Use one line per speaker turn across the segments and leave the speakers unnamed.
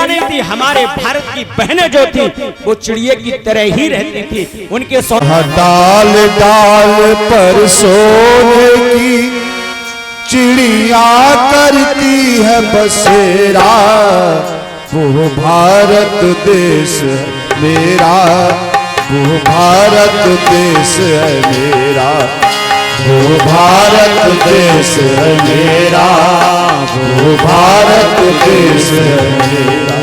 नहीं थी। हमारे भारत की बहनें जो थी वो चिड़िया की तरह ही रहती थी। उनके
डाल डाल पर सोने की चिड़िया करती है बसेरा, वो भारत देश मेरा, वो भारत देश है मेरा, वो भारत देश है मेरा, वो भारत देश है मेरा।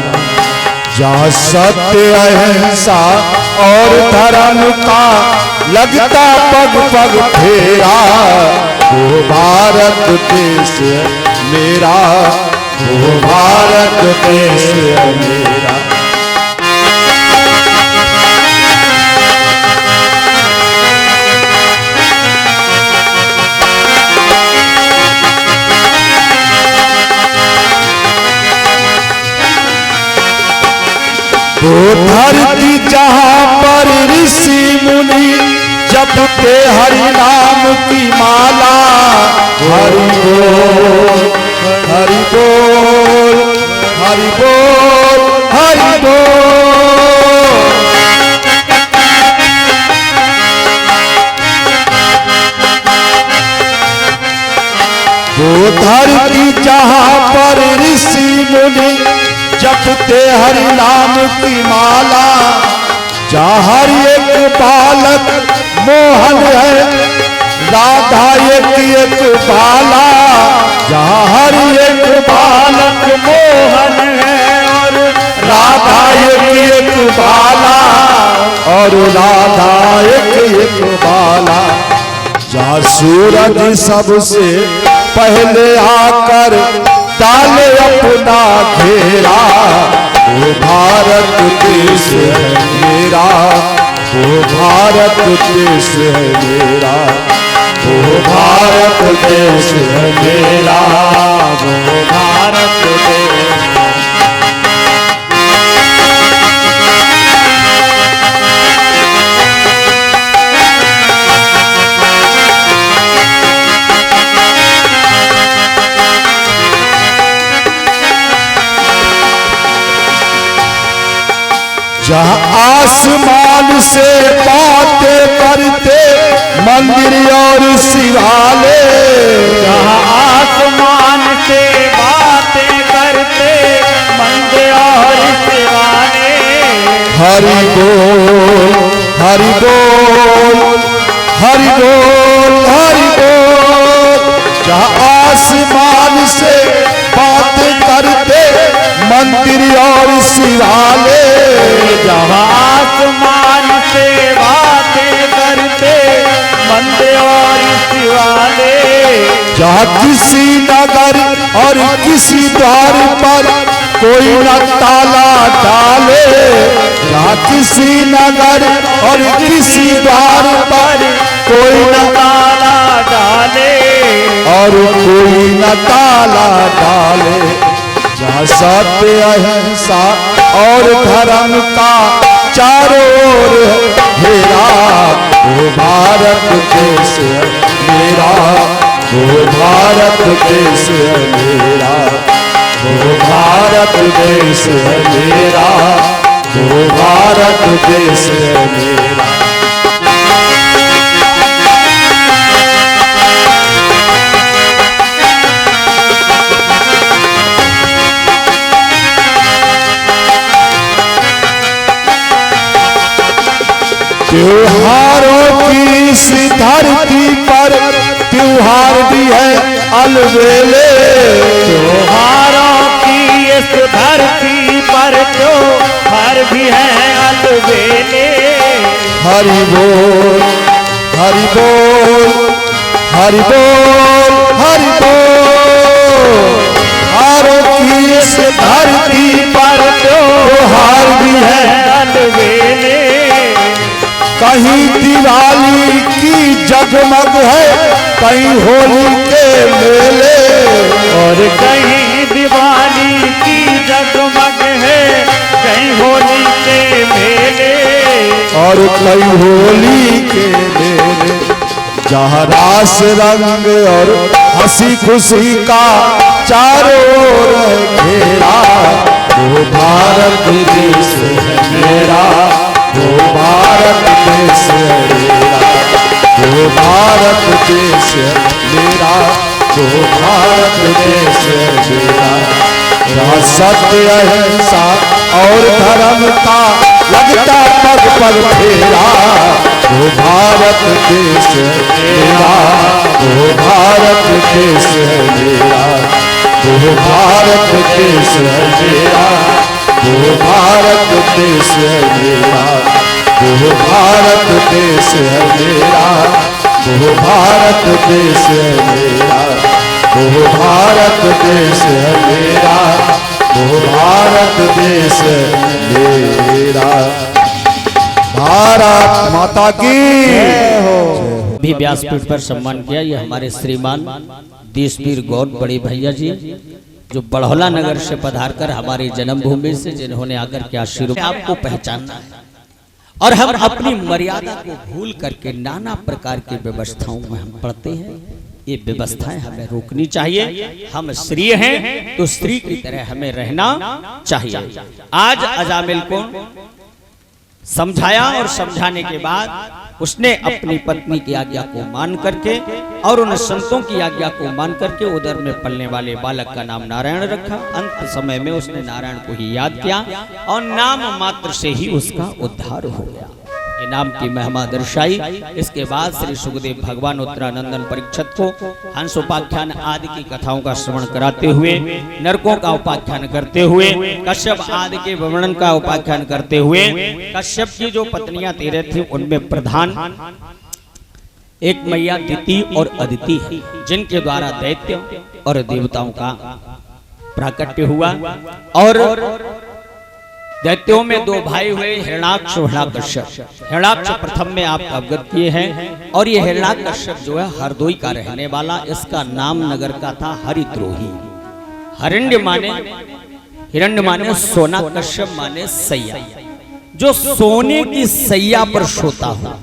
जहाँ सत्य अहिंसा और धर्म का लगता पग पग फेरा, वो भारत देश है मेरा, वो भारत देश है मेरा। वो धरती जहाँ पर ऋषि मुनि जपते हरि नाम की माला, हरि बोल हरि बोल हरि बोल हरि बोल। वो धरती जहाँ पर ऋषि मुनि जपते हरि नाम की माला, जहाँ हर एक बालक मोहन है, राधा एक एक बाला, जहाँ हर एक बालक मोहन है और राधा एक एक बाला, और राधा एक एक बाला। जहाँ सूरज सबसे पहले आकर डाले अपना घेरा, वो भारत देश है मेरा, वो भारत देश है मेरा, वो भारत देश है मेरा, वो भारत देश। जहाँ आसमान से बातें करते मंदिर और शिवाले,
जहाँ आसमान से बातें करते मंदिर और शिवाले,
हरि बोल हरि बोल हरि बोल हरि बोल। जहाँ आसमान से बातें करते मंदिर और शिवाले,
जहाँ आसमान से बातें करते मंदिर और शिवाले,
जहाँ किसी नगर और किसी द्वार पर कोई न ताला डाले, जहाँ किसी नगर और किसी द्वार पर कोई न
ताला डाले
और कोई न ताला डाले, जहाँ सत्य अहिंसा और धर्म का चारों ओर घेरा, वो भारत देश है मेरा, वो भारत देश है मेरा, वो भारत देश है मेरा, वो भारत देश है मेरा। त्योहारों की इस धरती पर त्योहार भी है अलबेले,
त्योहारों की इस धरती पर त्योहार भी है अलबेले,
हरि बोल हरि बोल हरि बोल हरि बोल। त्योहारों की इस धरती पर त्योहार भी है
अलबेले,
कहीं दिवाली की जगमग है, कहीं होली के मेले,
और कहीं दिवाली की जगमग है, कहीं होली के मेले,
और कहीं होली के मेले। जहाँ रास रंग और हंसी खुशी का चारों ओर घेरा, वो वो भारत देश मेरा। जहाँ सत्य अहिंसा और धर्म का लगता पग पग फेरा, वो भारत देश मेरा, वो भारत देश मेरा, वो भारत देश मेरा, वो भारत देश मेरा, वो भारत देश मेरा, वो भारत देश मेरा, वो भारत देश मेरा, वो भारत देश मेरा। भारत माता की
भी व्यासपीठ पर सम्मान किया। ये हमारे श्रीमान देशवीर गौर बड़े भैया जी, जो बड़ौला नगर से पधारकर हमारी जन्मभूमि से जिन्होंने आकर के आशीर्वाद आपको पहचानना है, और हम अपनी मर्यादा को भूल करके नाना प्रकार की व्यवस्थाओं में हम पड़ते हैं। ये व्यवस्थाएं हमें रोकनी चाहिए। हम स्त्री हैं तो स्त्री की तरह हमें रहना चाहिए। आज अजामिल को समझाया और समझाने के बाद उसने अपनी पत्नी की आज्ञा को मान करके और उन संतों की आज्ञा को मान करके उदर में पलने वाले बालक का नाम नारायण रखा। अंत समय में उसने नारायण को ही याद किया और नाम मात्र से ही उसका उद्धार हो गया। ये नाम की महिमा दर्शाई। इसके बाद श्री सुखदेव भगवान उत्तरानंदन परीक्षित को हंस उपाख्यान आदि की कथाओं का श्रवण कराते हुए, नरकों का उपाख्यान करते हुए, कश्यप आदि के वर्णन का उपाख्यान करते हुए, कश्यप की जो पत्नियां 13 थी उनमें प्रधान एक मैया दिति और अदिति है, जिनके द्वारा दैत्य और देवताओं का प्राकट्य हुआ। और दैत्यों में 2 भाई हुए, हिरण्याक्ष और हिरण्याकश्यप। हिरण्याक्ष प्रथम में आप अवगत किए हैं, और ये हिरण्याकश्यप जो है हरदोई का रहने वाला, इसका नाम नगर का था हरिद्रोही। हिरण्य माने सोना, कश्यप माने सैया, जो सोने की सैया पर सोता हो।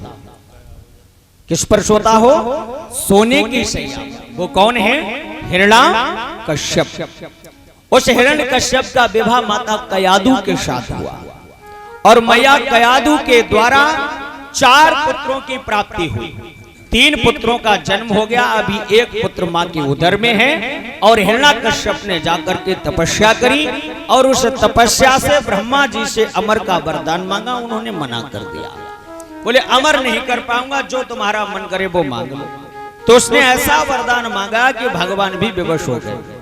किस पर सोता हो? सोने की सैया। वो कौन है? हिरण्याकश्यप। उस हिरण्यकश्यप का विवाह माता कयादु के साथ हुआ, और मैया कयादु के द्वारा 4 पुत्रों की प्राप्ति हुई। 3 पुत्रों का जन्म हो गया। अभी 1 पुत्र मां के उदर में है। और हिरण्याकश्यप ने जाकर के तपस्या करी, और उस तपस्या से ब्रह्मा जी से अमर का वरदान मांगा। उन्होंने मना कर दिया, बोले अमर नहीं कर पाऊंगा, जो तुम्हारा मन करे वो मांग लो। तो उसने ऐसा वरदान मांगा कि भगवान भी विवश हो गए।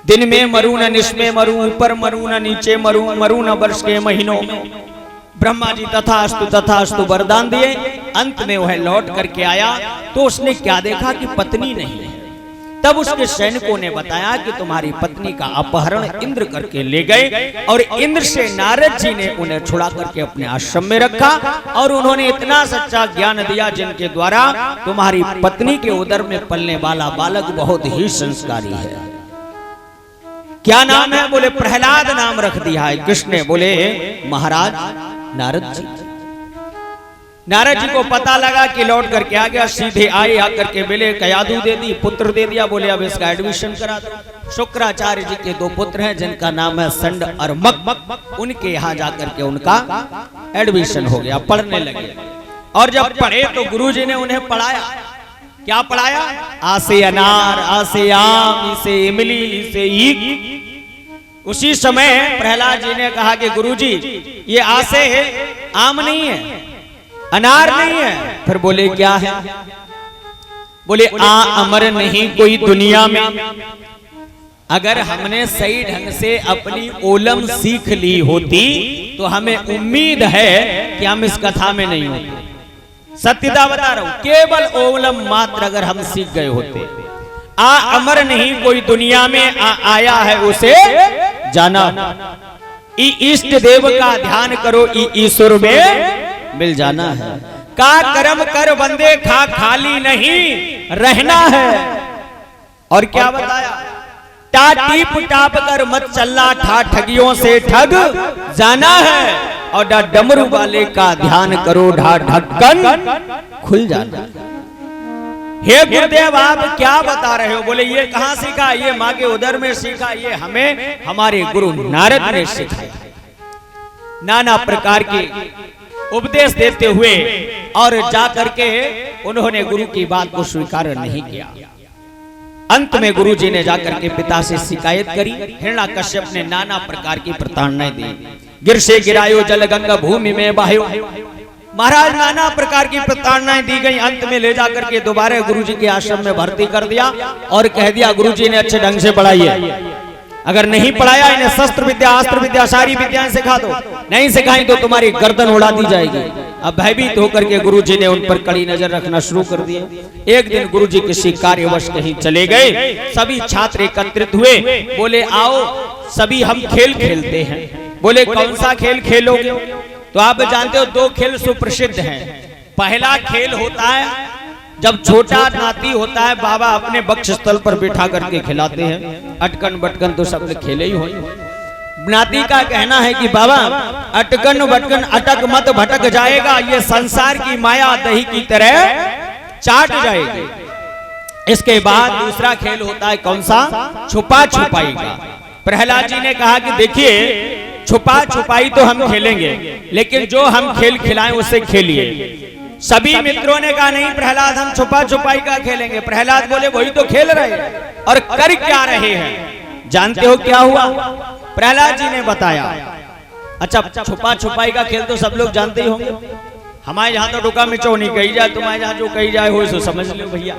दिन में मरू न निश में मरू, ऊपर मरू न नीचे मरू, मरू न वर्ष के महीनों में। ब्रह्मा जी तथास्तु वरदान दिए। अंत में वह लौट करके आया तो उसने क्या देखा कि पत्नी नहीं है। तब उसके सैनिकों ने बताया कि तुम्हारी पत्नी का अपहरण इंद्र करके ले गए, और इंद्र से नारद जी ने उन्हें छुड़ा करके अपने आश्रम में रखा, और उन्होंने इतना सच्चा ज्ञान दिया जिनके द्वारा तुम्हारी पत्नी के उदर में पलने वाला बालक बहुत ही संस्कारी है। क्या नाम है? बोले प्रहलाद नाम रख दिया है। किसने? बोले महाराज नारद जी। नारद जी को पता लगा कि लौट करके आ गया। सीधे आए, आकर के बोले कयादु दे दी, पुत्र दे दिया। बोले अब इसका एडमिशन करा दो। शुक्राचार्य जी के 2 पुत्र हैं जिनका नाम है संड और मक। उनके यहाँ जाकर के उनका एडमिशन हो गया, पढ़ने लगे। और जब पढ़े तो गुरु जी ने उन्हें पढ़ाया। क्या पढ़ाया? आ से अनार, आ से आम, इसे इमली, इसे ईख। उसी समय प्रहलाद जी ने कहा कि गुरुजी ये आ से है, आम नहीं है, अनार नहीं है। फिर बोले क्या है? बोले आ अमर नहीं कोई दुनिया में। अगर हमने सही ढंग से अपनी ओलम सीख ली होती तो हमें उम्मीद है कि हम इस कथा में नहीं होते। सत्यता बता रहा हूं, केवल ओलम मात्र अगर हम सीख गए होते। आ अमर नहीं कोई दुनिया में, आया है उसे जाना। इष्ट देव का ध्यान करो, ईश्वर में मिल जाना है। का कर्म कर बंदे, खा खाली नहीं रहना है। और क्या बताया? टा टीप टाप कर मत चलना, ठा ठगियों से ठग जाना है। और डमरू वाले का ध्यान करो, ढा ढक्कन खुल जाना। हे गुरुदेव आप क्या बता रहे हो? बोले ये कहाँ सीखा? ये माँ के उदर में सीखा। ये हमें हमारे गुरु नारद ने सिखाया। नाना प्रकार के उपदेश देते हुए और जाकर के उन्होंने गुरु की बात को स्वीकार नहीं किया। अंत में गुरुजी ने जाकर के पिता से शिकायत करी। हिरण्यकश्यप ने नाना प्रकार की प्रताड़नाएं दी। गिर से गिरायो जल गंगा भूमि में बहायो। महाराज नाना प्रकार की प्रताड़नाएं दी गई। अंत में ले जाकर के दोबारा गुरुजी के आश्रम में भर्ती कर दिया और कह दिया गुरुजी ने अच्छे ढंग से पढ़ाइए, अगर नहीं पढ़ाया इन्हें शस्त्र विद्या अस्त्र विद्या सारी विद्याएं सिखा दो, नहीं सिखाई तो तुम्हारी गर्दन उड़ा दी जाएगी। अब भयभीत होकर के गुरुजी ने उन पर कड़ी नजर रखना शुरू कर दिया। एक दिन गुरुजी किसी कार्यवश कहीं चले गए, सभी छात्र एकत्रित हुए, बोले आओ सभी हम खेल खेलते हैं। बोले कौन सा खेल खेलोगे? तो आप जानते हो दो खेल सुप्रसिद्ध हैं। पहला खेल होता है जब छोटा नाती होता है बाबा अपने वक्ष स्थल पर बिठा करके खिलाते हैं। अटकन बटकन तो सबने खेले ही होंगे। नाती का कहना है कि बाबा अटकन बटकन अटक मत भटक जाएगा, ये संसार की माया दही की तरह चाट जाएगी। इसके बाद दूसरा खेल होता है कौन सा? छुपा छुपाई का। प्रहलाद जी ने कहा कि देखिए छुपा छुपाई तो हम खेलेंगे, लेकिन जो हम खेल खिलाएं उसे खेलिए। सभी मित्रों ने कहा नहीं प्रहलाद हम छुपा छुपाई का खेलेंगे। प्रहलाद बोले वही तो खेल रहे हैं और कर क्या रहे हैं? जानते हो क्या हुआ? प्रहलाद जी ने बताया। अच्छा छुपा छुपाई का खेल तो सब लोग जानते ही होंगे। हमारे यहाँ तो डुका मिचो नहीं कही जाए, तुम्हारे यहाँ जो कही जाए हो सो समझ लो भैया।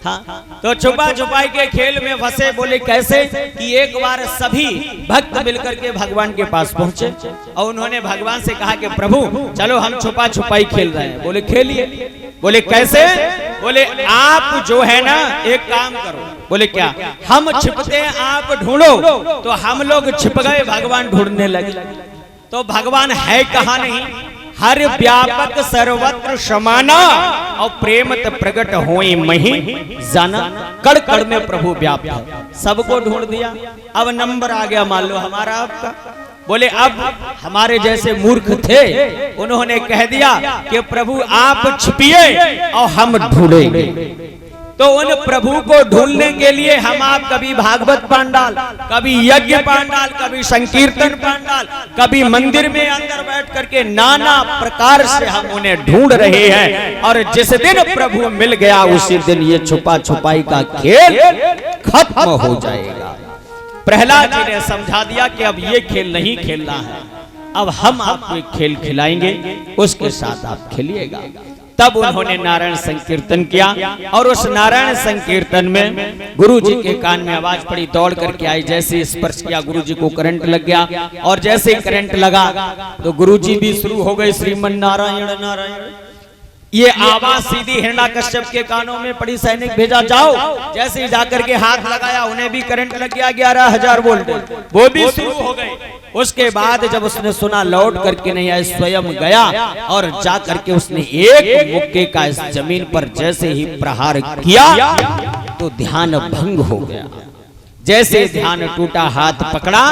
हाँ तो छुपा छुपाई के खेल में फंसे। बोले कैसे? कि एक बार सभी भक्त मिलकर के भगवान के पास पहुंचे और उन्होंने भगवान से कहा कि प्रभु चलो हम छुपा छुपाई खेल रहे हैं। बोले खेलिए। बोले कैसे? बोले आप जो है ना एक काम करो। बोले क्या? हम छिपते हैं आप ढूंढो। तो हम लोग छिप गए, भगवान ढूंढने लगे। तो भगवान है कहाँ नहीं, हर व्यापक सर्वत्र समाना और प्रेमत प्रकट होई मही जाना। कड़ कड़ में प्रभु व्याप्त है, सबको ढूंढ दिया। अब नंबर आ गया मान लो हमारा आपका। बोले अब हमारे जैसे मूर्ख थे उन्होंने कह दिया कि प्रभु आप छिपिए और हम ढूंढेंगे। तो उन प्रभु को ढूंढने के लिए हम आप कभी भागवत पांडाल, कभी यज्ञ पांडाल, कभी संकीर्तन पांडाल, कभी मंदिर में अंदर बैठ करके नाना प्रकार से हम उन्हें ढूंढ रहे हैं। और जिस दिन प्रभु मिल गया उसी दिन ये छुपा छुपाई का खेल खत्म हो जाएगा। प्रहलाद जी ने समझा दिया कि अब ये खेल नहीं खेलना है, अब हम आपको एक खेल खिलाएंगे, उसके साथ आप खेलिएगा। तब उन्होंने नारायण संकीर्तन किया और उस नारायण संकीर्तन में गुरुजी के कान में आवाज पड़ी, दौड़ करके आई। जैसे स्पर्श किया गुरुजी को करंट लग गया और जैसे करंट लगा तो गुरुजी भी शुरू हो गए श्रीमन नारायण नारायण। ये आवाज सीधी हिरण्यकश्यप के कानों में पड़ी। सैनिक भेजा जाओ। जैसे ही जाकर के हाथ लगाया उन्हें भी करंट लग गया 11,000 वोल्ट, वो भी शुरू हो गए। उसके बाद जब उसने सुना लौट करके नहीं आए, स्वयं गया और जा करके उसने एक मुक्के का इस जमीन पर जैसे ही प्रहार किया तो ध्यान भंग हो गया। जैसे ध्यान टूटा हाथ पकड़ा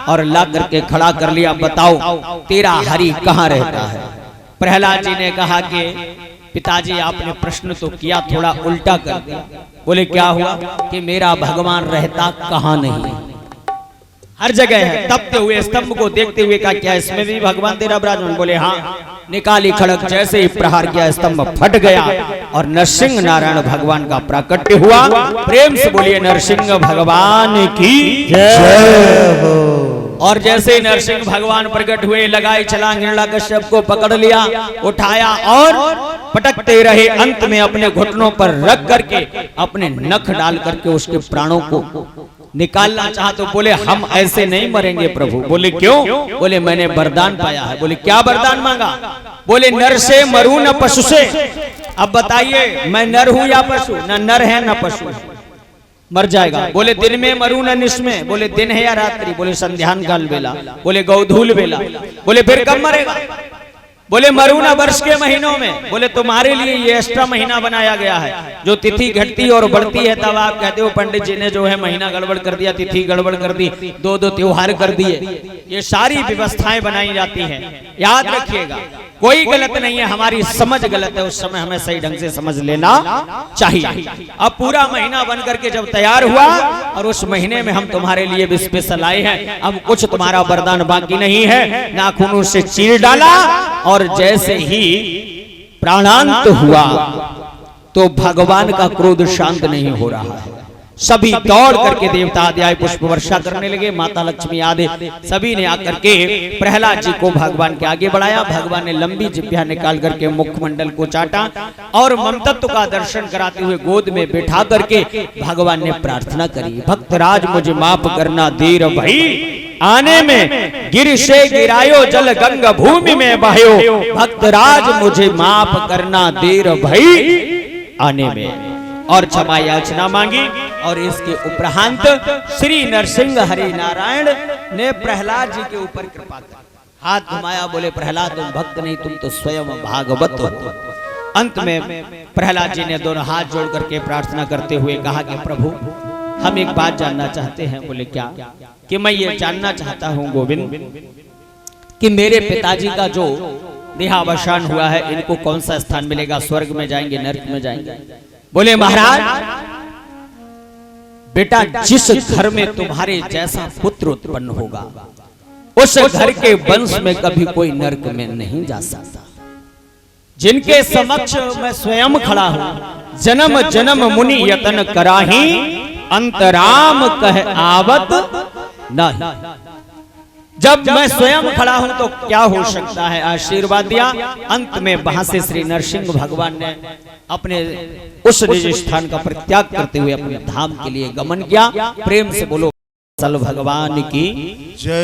और ला करके खड़ा कर लिया। बताओ तेरा हरि कहाँ रहता है? प्रहलाद जी ने कहा कि पिताजी आपने प्रश्न तो किया, थोड़ा उल्टा कर दिया। बोले क्या हुआ? कि मेरा भगवान रहता कहाँ नहीं, हर जगह है। तपते हुए स्तंभ को देखते हुए कहा क्या इसमें भी भगवान तेरा विराजमान? बोले हाँ। निकाली खड़क, जैसे ही प्रहार किया स्तंभ फट गया और नरसिंह नारायण भगवान का प्राकट्य हुआ। प्रेम से बोलिए नरसिंह भगवान की जय हो। और जैसे नरसिंह भगवान प्रकट हुए, लगाई छलांग, हिरण्यकश्यप को पकड़ लिया, उठाया और पटकते रहे। अंत में अपने घुटनों पर रख करके अपने नख डाल करके उसके प्राणों को निकालना चाहा। तो बोले हम ऐसे नहीं मरेंगे प्रभु। बोले क्यों? बोले मैंने वरदान पाया है। बोले क्या वरदान मांगा? बोले नर से मरू न पशु से। अब बताइए मैं नर हूं या पशु? न नर है न पशु, मर जाएगा। बोले दिन में मरू न निश में? बोले दिन है या रात्रि? बोले संध्यान काल बेला। बोले गौधूल बेला। बोले फिर कब मरेगा? बोले मरू न वर्ष के महीनों में। बोले तुम्हारे लिए ये एक्स्ट्रा महीना बनाया गया है, जो तिथि घटती और बढ़ती है तब आप कहते हो पंडित जी ने जो है महीना गड़बड़ कर दिया, तिथि गड़बड़ कर दी, दो त्योहार कर दिए। ये सारी व्यवस्थाएं बनाई जाती हैं, याद रखिएगा। कोई गलत नहीं है, हमारी समझ गलत है, उस समय हमें सही ढंग से समझ लेना चाहिए। अब पूरा महीना बन करके जब तैयार हुआ और उस महीने में हम तुम्हारे लिए स्पेशल आए हैं, अब कुछ तुम्हारा वरदान बाकी नहीं है। नाखूनों से चीर डाला और जैसे ही प्राणांत हुआ तो भगवान का क्रोध शांत नहीं हो रहा है। सभी दौड़ करके देवता आदि आए, पुष्प वर्षा करने लगे। माता लक्ष्मी आदि सभी ने आकर के प्रहलाद जी को भगवान के आगे बढ़ाया। भगवान ने लंबी जिह्वा निकाल करके मुखमंडल को चाटा और ममतत्व का दर्शन कराते हुए गोद में बैठा करके भगवान ने प्रार्थना करी, भक्तराज मुझे माफ करना, देर भई आने में, गिर से गिरायो जल गंगा भूमि में बहायो, भक्तराज मुझे माफ करना, देर भई आने में। और क्षमा याचना मांगी। और इसके उपरांत श्री नरसिंह हरि नारायण ने प्रहलाद जी के ऊपर कृपा कर हाथ घुमाया, बोले प्रहलाद तुम भक्त नहीं, तुम तो स्वयं भागवत हो। अंत में प्रहलाद जी ने दोनों हाथ जोड़ करके प्रार्थना करते हुए कहा कि प्रभु हम एक बात जानना चाहते हैं। बोले क्या? कि मैं ये जानना चाहता हूं गोविंद कि मेरे पिताजी का जो देहावसान हुआ है इनको कौन सा स्थान मिलेगा, स्वर्ग में जाएंगे, नरक में जाएंगे? बोले महाराज बेटा जिस घर में तुम्हारे जैसा पुत्र उत्पन्न होगा उस घर के वंश में कभी कोई नरक में नहीं जा सकता। जिनके समक्ष मैं स्वयं खड़ा हूं, जन्म जन्म मुनि यतन कराही, अंतराम कह आवत नहीं। जब मैं स्वयं खड़ा हूं तो क्या हो सकता है? आशीर्वाद दिया। अंत में वहां से श्री नरसिंह भगवान ने अपने उस निज स्थान का परित्याग करते हुए अपने धाम के लिए गमन किया। प्रेम से बोलो सल भगवान की जय।